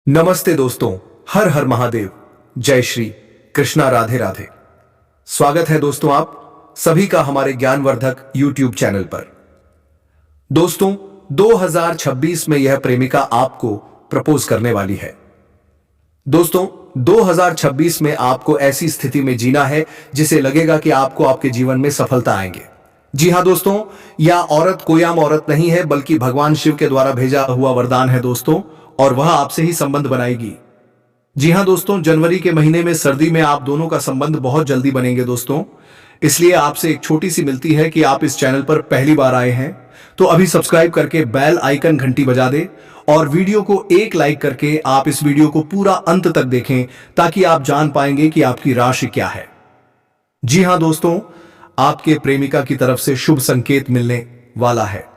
नमस्ते दोस्तों, हर हर महादेव, जय श्री कृष्णा, राधे राधे। स्वागत है दोस्तों आप सभी का हमारे ज्ञानवर्धक YouTube चैनल पर। दोस्तों 2026 में यह प्रेमिका आपको प्रपोज करने वाली है। दोस्तों 2026 में आपको ऐसी स्थिति में जीना है जिसे लगेगा कि आपको आपके जीवन में सफलता आएंगे। जी हां दोस्तों, यह औरत कोई आम औरत नहीं है बल्कि भगवान शिव के द्वारा भेजा हुआ वरदान है दोस्तों, और वह आपसे ही संबंध बनाएगी। जी हां दोस्तों, जनवरी के महीने में सर्दी में आप दोनों का संबंध बहुत जल्दी बनेंगे दोस्तों। इसलिए आपसे एक छोटी सी मिलती है कि आप इस चैनल पर पहली बार आए हैं तो अभी सब्सक्राइब करके बेल आइकन घंटी बजा दे और वीडियो को एक लाइक करके आप इस वीडियो को पूरा अंत तक देखें ताकि आप जान पाएंगे कि आपकी राशि क्या है। जी हां दोस्तों, आपके प्रेमिका की तरफ से शुभ संकेत मिलने वाला है।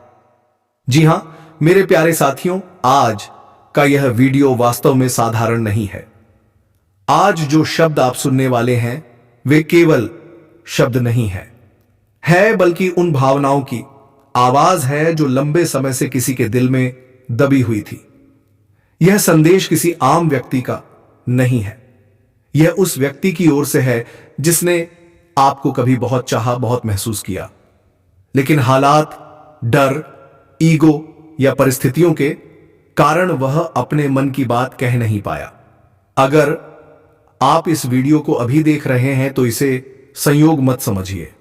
जी हां मेरे प्यारे साथियों, आज का यह वीडियो वास्तव में साधारण नहीं है। आज जो शब्द आप सुनने वाले हैं वे केवल शब्द नहीं है बल्कि उन भावनाओं की आवाज है जो लंबे समय से किसी के दिल में दबी हुई थी। यह संदेश किसी आम व्यक्ति का नहीं है, यह उस व्यक्ति की ओर से है जिसने आपको कभी बहुत चाहा, बहुत महसूस किया, लेकिन हालात, डर, ईगो या परिस्थितियों के कारण वह अपने मन की बात कह नहीं पाया। अगर आप इस वीडियो को अभी देख रहे हैं तो इसे संयोग मत समझिए,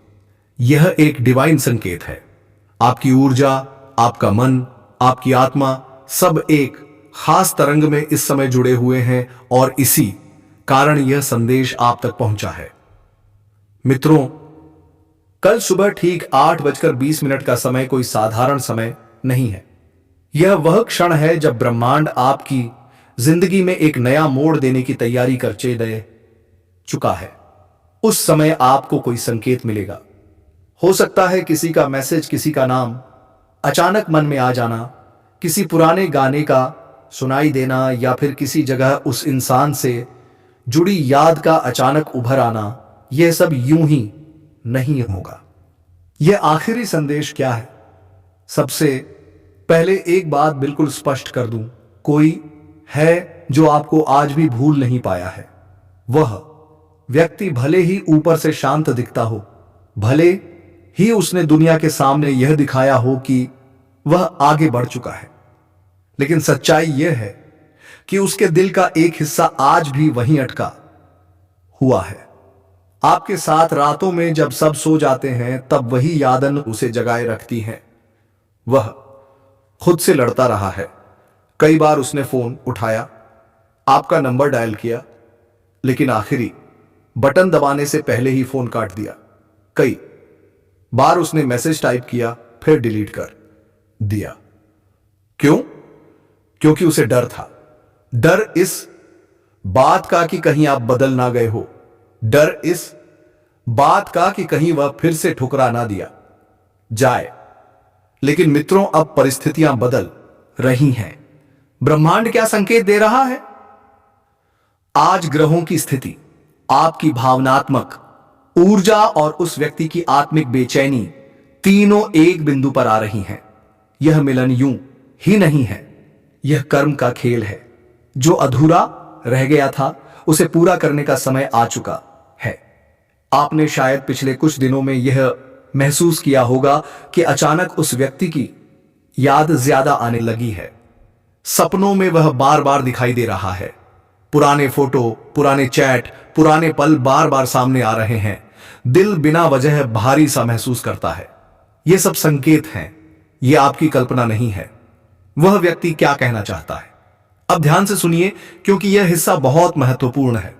यह एक डिवाइन संकेत है। आपकी ऊर्जा, आपका मन, आपकी आत्मा सब एक खास तरंग में इस समय जुड़े हुए हैं और इसी कारण यह संदेश आप तक पहुंचा है। मित्रों, कल सुबह ठीक 8:20 का समय कोई साधारण समय नहीं है। यह वह क्षण है जब ब्रह्मांड आपकी जिंदगी में एक नया मोड़ देने की तैयारी कर चुका है। उस समय आपको कोई संकेत मिलेगा। हो सकता है किसी का मैसेज, किसी का नाम अचानक मन में आ जाना, किसी पुराने गाने का सुनाई देना या फिर किसी जगह उस इंसान से जुड़ी याद का अचानक उभर आना। यह सब यूं ही नहीं होगा। यह आखिरी संदेश क्या है? सबसे पहले एक बात बिल्कुल स्पष्ट कर दूं, कोई है जो आपको आज भी भूल नहीं पाया है। वह व्यक्ति भले ही ऊपर से शांत दिखता हो, भले ही उसने दुनिया के सामने यह दिखाया हो कि वह आगे बढ़ चुका है, लेकिन सच्चाई यह है कि उसके दिल का एक हिस्सा आज भी वहीं अटका हुआ है। आपके साथ रातों में जब सब सो जाते हैं तब वही यादन उसे जगाए रखती है। वह खुद से लड़ता रहा है। कई बार उसने फोन उठाया, आपका नंबर डायल किया, लेकिन आखिरी बटन दबाने से पहले ही फोन काट दिया। कई बार उसने मैसेज टाइप किया फिर डिलीट कर दिया। क्यों? क्योंकि उसे डर था। डर इस बात का कि कहीं आप बदल ना गए हो, डर इस बात का कि कहीं वह फिर से ठुकरा ना दिया जाए। लेकिन मित्रों, अब परिस्थितियां बदल रही हैं। ब्रह्मांड क्या संकेत दे रहा है? आज ग्रहों की स्थिति, आपकी भावनात्मक ऊर्जा और उस व्यक्ति की आत्मिक बेचैनी तीनों एक बिंदु पर आ रही हैं। यह मिलन यूं ही नहीं है, यह कर्म का खेल है। जो अधूरा रह गया था उसे पूरा करने का समय आ चुका है। आपने शायद पिछले कुछ दिनों में यह महसूस किया होगा कि अचानक उस व्यक्ति की याद ज्यादा आने लगी है। सपनों में वह बार बार दिखाई दे रहा है। पुराने फोटो, पुराने चैट, पुराने पल बार बार सामने आ रहे हैं। दिल बिना वजह भारी सा महसूस करता है। यह सब संकेत हैं, यह आपकी कल्पना नहीं है। वह व्यक्ति क्या कहना चाहता है? अब ध्यान से सुनिए, क्योंकि यह हिस्सा बहुत महत्वपूर्ण है।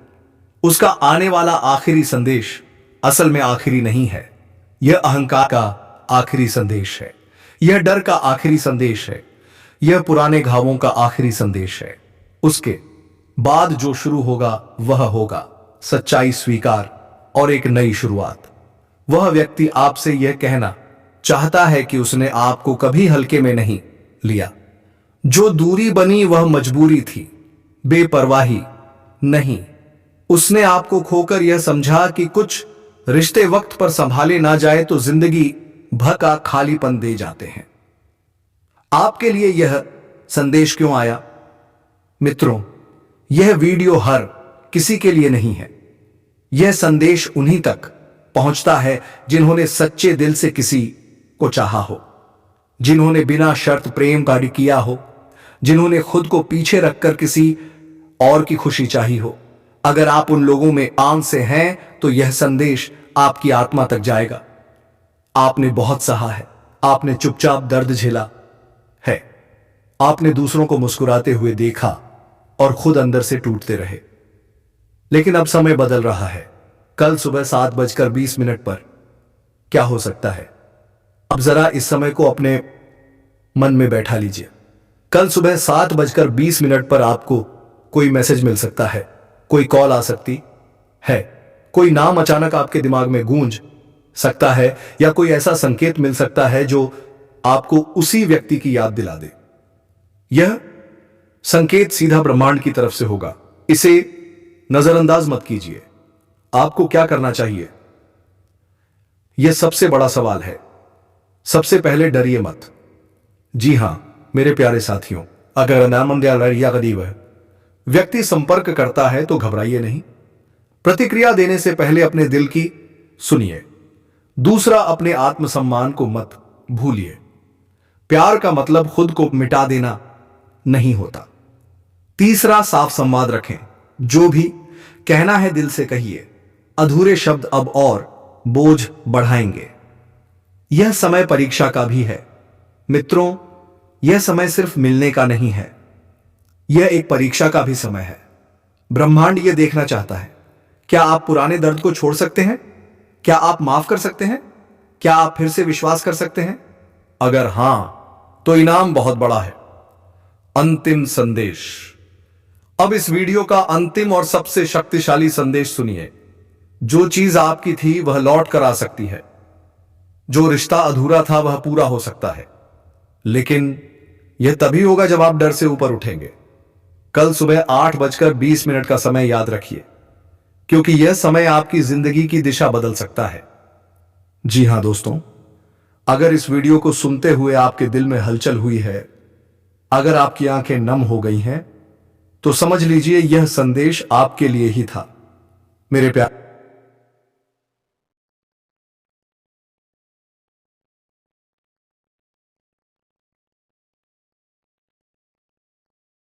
उसका आने वाला आखिरी संदेश असल में आखिरी नहीं है। यह अहंकार का आखिरी संदेश है, यह डर का आखिरी संदेश है, यह पुराने घावों का आखिरी संदेश है। उसके बाद जो शुरू होगा वह होगा सच्चाई स्वीकार और एक नई शुरुआत। वह व्यक्ति आपसे यह कहना चाहता है कि उसने आपको कभी हल्के में नहीं लिया। जो दूरी बनी वह मजबूरी थी, बेपरवाही नहीं। उसने आपको खोकर यह समझा कि कुछ रिश्ते वक्त पर संभाले ना जाए तो जिंदगी भर का खालीपन दे जाते हैं। आपके लिए यह संदेश क्यों आया? मित्रों, यह वीडियो हर किसी के लिए नहीं है। यह संदेश उन्हीं तक पहुंचता है जिन्होंने सच्चे दिल से किसी को चाहा हो, जिन्होंने बिना शर्त प्रेम कार्य किया हो, जिन्होंने खुद को पीछे रखकर किसी और की खुशी चाही हो। अगर आप उन लोगों में आंख से हैं तो यह संदेश आपकी आत्मा तक जाएगा। आपने बहुत सहा है, आपने चुपचाप दर्द झेला है, आपने दूसरों को मुस्कुराते हुए देखा और खुद अंदर से टूटते रहे। लेकिन अब समय बदल रहा है। कल सुबह 7:20 पर क्या हो सकता है? अब जरा इस समय को अपने मन में बैठा लीजिए। कल सुबह 7:20 पर आपको कोई मैसेज मिल सकता है, कोई कॉल आ सकती है, कोई नाम अचानक आपके दिमाग में गूंज सकता है, या कोई ऐसा संकेत मिल सकता है जो आपको उसी व्यक्ति की याद दिला दे। यह संकेत सीधा ब्रह्मांड की तरफ से होगा। इसे नजरअंदाज मत कीजिए। आपको क्या करना चाहिए, यह सबसे बड़ा सवाल है। सबसे पहले डरिए मत। जी हां मेरे प्यारे साथियों, अगर व्यक्ति संपर्क करता है तो घबराइए नहीं। प्रतिक्रिया देने से पहले अपने दिल की सुनिए। दूसरा, अपने आत्मसम्मान को मत भूलिए। प्यार का मतलब खुद को मिटा देना नहीं होता। तीसरा, साफ संवाद रखें। जो भी कहना है दिल से कहिए। अधूरे शब्द अब और बोझ बढ़ाएंगे। यह समय परीक्षा का भी है मित्रों। यह समय सिर्फ मिलने का नहीं है, यह एक परीक्षा का भी समय है। ब्रह्मांड यह देखना चाहता है, क्या आप पुराने दर्द को छोड़ सकते हैं? क्या आप माफ कर सकते हैं? क्या आप फिर से विश्वास कर सकते हैं? अगर हां, तो इनाम बहुत बड़ा है। अंतिम संदेश। अब इस वीडियो का अंतिम और सबसे शक्तिशाली संदेश सुनिए। जो चीज आपकी थी वह लौट कर आ सकती है। जो रिश्ता अधूरा था वह पूरा हो सकता है, लेकिन यह तभी होगा जब आप डर से ऊपर उठेंगे। कल सुबह 8:20 का समय याद रखिए, क्योंकि यह समय आपकी जिंदगी की दिशा बदल सकता है। जी हां दोस्तों, अगर इस वीडियो को सुनते हुए आपके दिल में हलचल हुई है, अगर आपकी आंखें नम हो गई हैं, तो समझ लीजिए यह संदेश आपके लिए ही था। मेरे प्यारे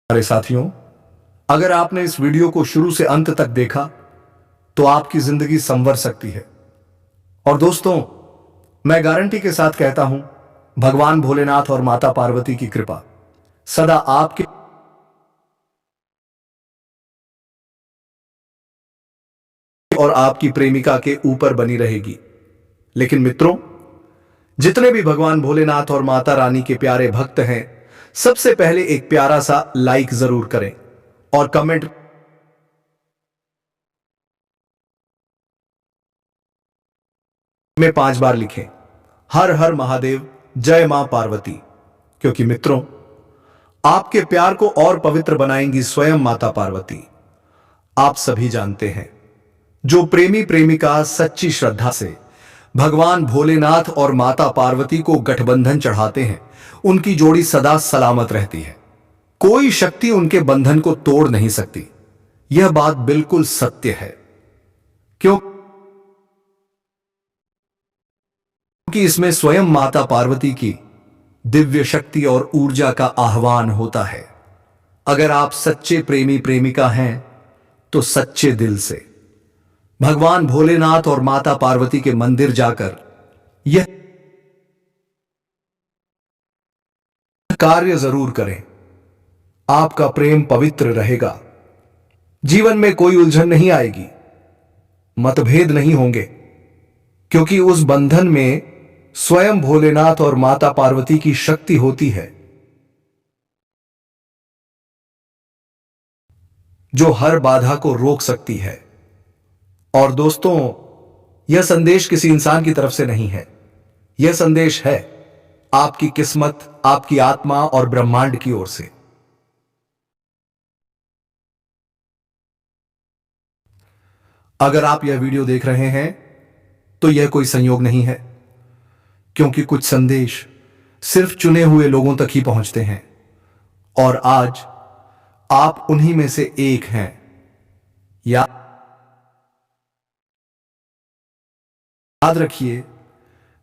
साथियों, अगर आपने इस वीडियो को शुरू से अंत तक देखा तो आपकी जिंदगी संवर सकती है। और दोस्तों, मैं गारंटी के साथ कहता हूं, भगवान भोलेनाथ और माता पार्वती की कृपा सदा आपके और आपकी प्रेमिका के ऊपर बनी रहेगी। लेकिन मित्रों, जितने भी भगवान भोलेनाथ और माता रानी के प्यारे भक्त हैं, सबसे पहले एक प्यारा सा लाइक जरूर करें और कमेंट में 5 बार लिखें, हर हर महादेव, जय मां पार्वती। क्योंकि मित्रों, आपके प्यार को और पवित्र बनाएंगी स्वयं माता पार्वती। आप सभी जानते हैं, जो प्रेमी प्रेमिका सच्ची श्रद्धा से भगवान भोलेनाथ और माता पार्वती को गठबंधन चढ़ाते हैं, उनकी जोड़ी सदा सलामत रहती है। कोई शक्ति उनके बंधन को तोड़ नहीं सकती। यह बात बिल्कुल सत्य है, क्योंकि इसमें स्वयं माता पार्वती की दिव्य शक्ति और ऊर्जा का आह्वान होता है। अगर आप सच्चे प्रेमी प्रेमिका हैं तो सच्चे दिल से भगवान भोलेनाथ और माता पार्वती के मंदिर जाकर यह कार्य जरूर करें। आपका प्रेम पवित्र रहेगा। जीवन में कोई उलझन नहीं आएगी, मतभेद नहीं होंगे, क्योंकि उस बंधन में स्वयं भोलेनाथ और माता पार्वती की शक्ति होती है, जो हर बाधा को रोक सकती है। और दोस्तों, यह संदेश किसी इंसान की तरफ से नहीं है, यह संदेश है आपकी किस्मत, आपकी आत्मा और ब्रह्मांड की ओर से। अगर आप यह वीडियो देख रहे हैं तो यह कोई संयोग नहीं है, क्योंकि कुछ संदेश सिर्फ चुने हुए लोगों तक ही पहुंचते हैं। और आज आप उन्हीं में से एक हैं। याद रखिए,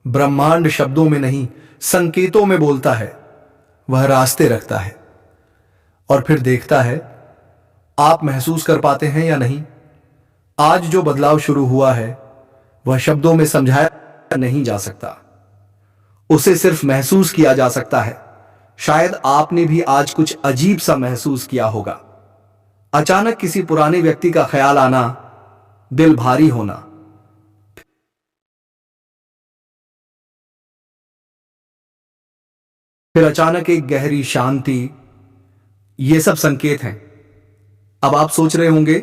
ब्रह्मांड शब्दों में नहीं, संकेतों में बोलता है। वह रास्ते रखता है और फिर देखता है आप महसूस कर पाते हैं या नहीं। आज जो बदलाव शुरू हुआ है वह शब्दों में समझाया नहीं जा सकता, उसे सिर्फ महसूस किया जा सकता है। शायद आपने भी आज कुछ अजीब सा महसूस किया होगा। अचानक किसी पुराने व्यक्ति का ख्याल आना, दिल भारी होना, फिर अचानक एक गहरी शांति। ये सब संकेत हैं। अब आप सोच रहे होंगे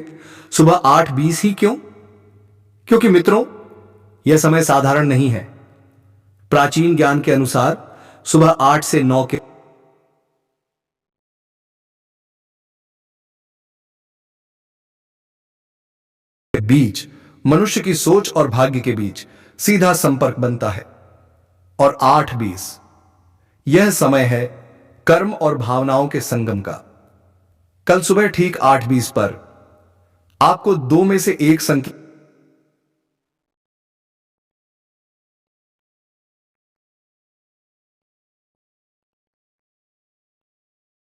सुबह 8:20 ही क्यों? क्योंकि मित्रों, यह समय साधारण नहीं है। प्राचीन ज्ञान के अनुसार सुबह 8 से 9 के बीच मनुष्य की सोच और भाग्य के बीच सीधा संपर्क बनता है। और 8:20 यह समय है कर्म और भावनाओं के संगम का। कल सुबह ठीक 8:20 पर आपको दो में से एक संकेत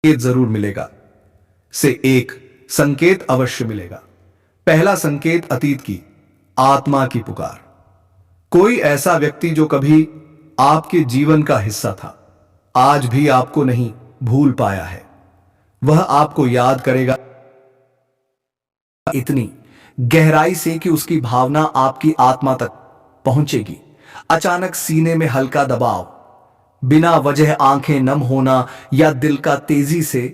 जरूर मिलेगा। से एक संकेत अवश्य मिलेगा। पहला संकेत अतीत की आत्मा की पुकार। कोई ऐसा व्यक्ति जो कभी आपके जीवन का हिस्सा था, आज भी आपको नहीं भूल पाया है। वह आपको याद करेगा इतनी गहराई से कि उसकी भावना आपकी आत्मा तक पहुंचेगी। अचानक सीने में हल्का दबाव, बिना वजह आंखें नम होना या दिल का तेजी से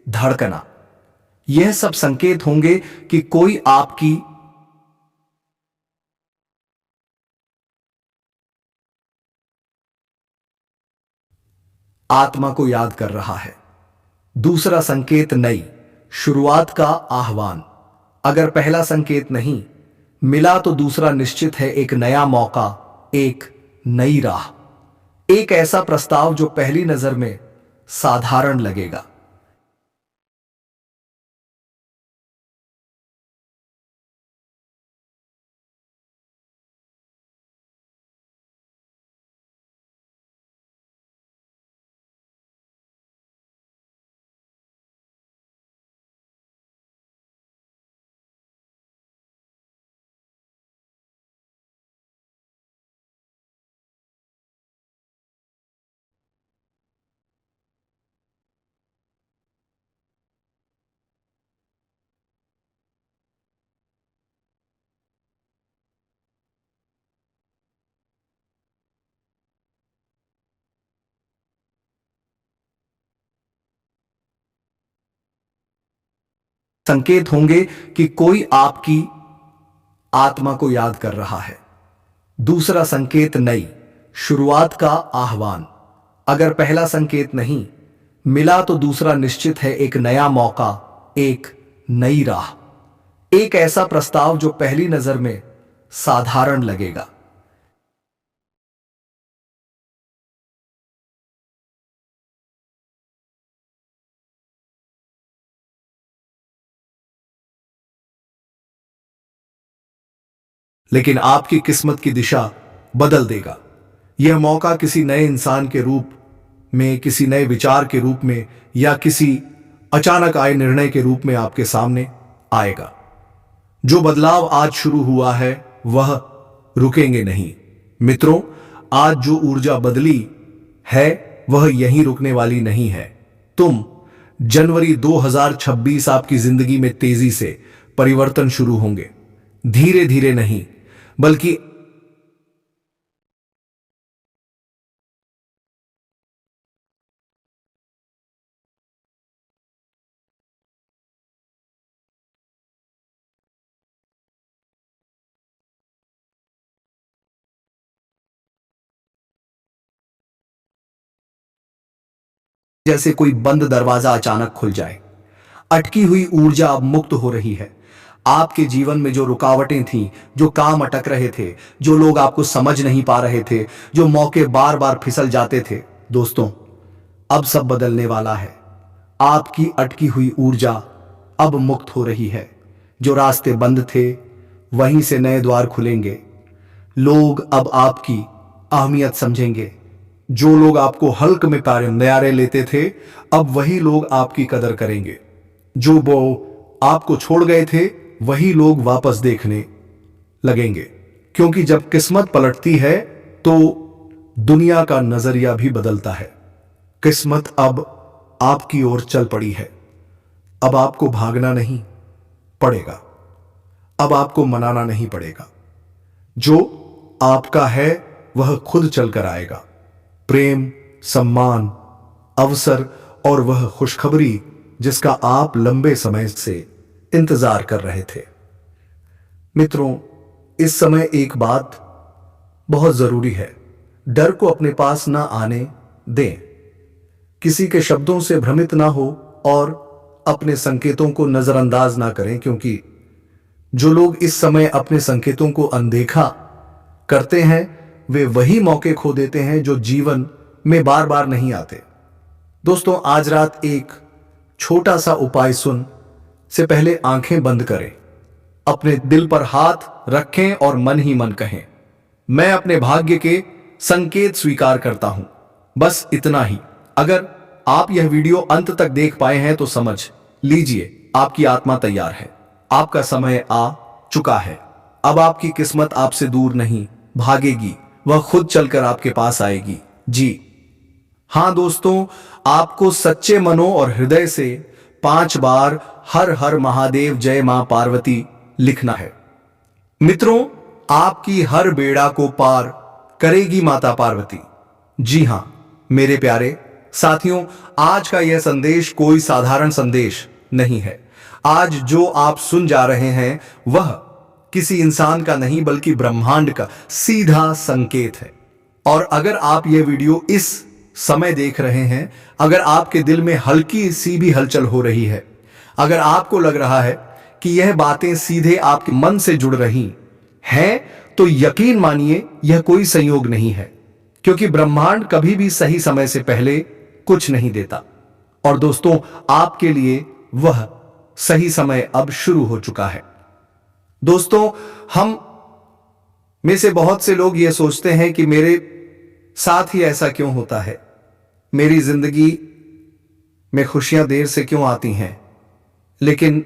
धड़कना, यह सब संकेत होंगे कि कोई आपकी आत्मा को याद कर रहा है। दूसरा संकेत नई शुरुआत का आह्वान। अगर पहला संकेत नहीं मिला तो दूसरा निश्चित है। एक नया मौका, एक नई राह, एक ऐसा प्रस्ताव जो पहली नजर में साधारण लगेगा, संकेत होंगे कि कोई आपकी आत्मा को याद कर रहा है। दूसरा संकेत नई शुरुआत का आह्वान। अगर पहला संकेत नहीं मिला तो दूसरा निश्चित है। एक नया मौका, एक नई राह, एक ऐसा प्रस्ताव जो पहली नजर में साधारण लगेगा। लेकिन आपकी किस्मत की दिशा बदल देगा। यह मौका किसी नए इंसान के रूप में, किसी नए विचार के रूप में या किसी अचानक आए निर्णय के रूप में आपके सामने आएगा। जो बदलाव आज शुरू हुआ है वह रुकेंगे नहीं। मित्रों, आज जो ऊर्जा बदली है वह यहीं रुकने वाली नहीं है। तुम जनवरी 2026 आपकी जिंदगी में तेजी से परिवर्तन शुरू होंगे। धीरे धीरे नहीं, बल्कि जैसे कोई बंद दरवाजा अचानक खुल जाए। अटकी हुई ऊर्जा अब मुक्त हो रही है। आपके जीवन में जो रुकावटें थीं, जो काम अटक रहे थे, जो लोग आपको समझ नहीं पा रहे थे, जो मौके बार बार फिसल जाते थे, दोस्तों, अब सब बदलने वाला है। आपकी अटकी हुई ऊर्जा अब मुक्त हो रही है। जो रास्ते बंद थे वहीं से नए द्वार खुलेंगे। लोग अब आपकी अहमियत समझेंगे। जो लोग आपको हल्क में न्यारे लेते थे, अब वही लोग आपकी कदर करेंगे। जो वो आपको छोड़ गए थे वही लोग वापस देखने लगेंगे। क्योंकि जब किस्मत पलटती है तो दुनिया का नजरिया भी बदलता है। किस्मत अब आपकी ओर चल पड़ी है। अब आपको भागना नहीं पड़ेगा, अब आपको मनाना नहीं पड़ेगा। जो आपका है वह खुद चलकर आएगा। प्रेम, सम्मान, अवसर और वह खुशखबरी जिसका आप लंबे समय से इंतजार कर रहे थे। मित्रों, इस समय एक बात बहुत जरूरी है। डर को अपने पास ना आने दें। किसी के शब्दों से भ्रमित ना हो और अपने संकेतों को नजरअंदाज ना करें, क्योंकि जो लोग इस समय अपने संकेतों को अनदेखा करते हैं वे वही मौके खो देते हैं जो जीवन में बार बार नहीं आते। दोस्तों, आज रात एक छोटा सा उपाय सुन से पहले आंखें बंद करें, अपने दिल पर हाथ रखें और मन ही मन कहें, मैं अपने भाग्य के संकेत स्वीकार करता हूं। बस इतना ही। अगर आप यह वीडियो अंत तक देख पाए हैं तो समझ लीजिए आपकी आत्मा तैयार है। आपका समय आ चुका है। अब आपकी किस्मत आपसे दूर नहीं भागेगी, वह खुद चलकर आपके पास आएगी। जी हां दोस्तों, आपको सच्चे मनों और हृदय से 5 बार हर हर महादेव जय मां पार्वती लिखना है। मित्रों, आपकी हर बेड़ा को पार करेगी माता पार्वती। जी हां मेरे प्यारे साथियों, आज का यह संदेश कोई साधारण संदेश नहीं है। आज जो आप सुन जा रहे हैं वह किसी इंसान का नहीं बल्कि ब्रह्मांड का सीधा संकेत है। और अगर आप यह वीडियो इस समय देख रहे हैं, अगर आपके दिल में हल्की सी भी हलचल हो रही है, अगर आपको लग रहा है कि यह बातें सीधे आपके मन से जुड़ रही हैं, तो यकीन मानिए यह कोई संयोग नहीं है, क्योंकि ब्रह्मांड कभी भी सही समय से पहले कुछ नहीं देता। और दोस्तों, आपके लिए वह सही समय अब शुरू हो चुका है। दोस्तों, हम में से बहुत से लोग यह सोचते हैं कि मेरे साथ ही ऐसा क्यों होता है, मेरी जिंदगी में खुशियां देर से क्यों आती हैं। लेकिन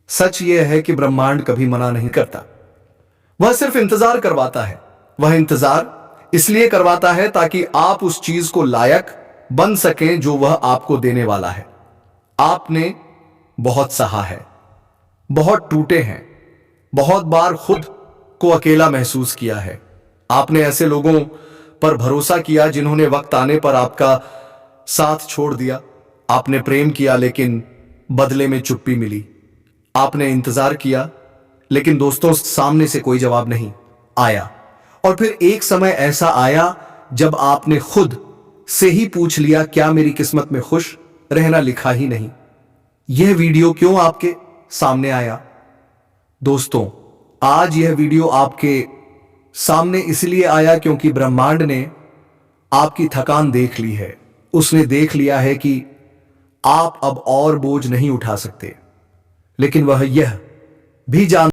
सच यह है कि ब्रह्मांड कभी मना नहीं करता, वह सिर्फ इंतजार करवाता है। वह इंतजार इसलिए करवाता है ताकि आप उस चीज को लायक बन सकें जो वह आपको देने वाला है। आपने बहुत सहा है, बहुत टूटे हैं, बहुत बार खुद को अकेला महसूस किया है। आपने ऐसे लोगों पर भरोसा किया जिन्होंने वक्त आने पर आपका साथ छोड़ दिया। आपने प्रेम किया लेकिन बदले में चुप्पी मिली। आपने इंतजार किया लेकिन दोस्तों सामने से कोई जवाब नहीं आया। और फिर एक समय ऐसा आया जब आपने खुद से ही पूछ लिया, क्या मेरी किस्मत में खुश रहना लिखा ही नहीं। यह वीडियो क्यों आपके सामने आया? दोस्तों, आज यह वीडियो आपके सामने इसलिए आया क्योंकि ब्रह्मांड ने आपकी थकान देख ली है। उसने देख लिया है कि आप अब और बोझ नहीं उठा सकते, लेकिन वह यह भी जान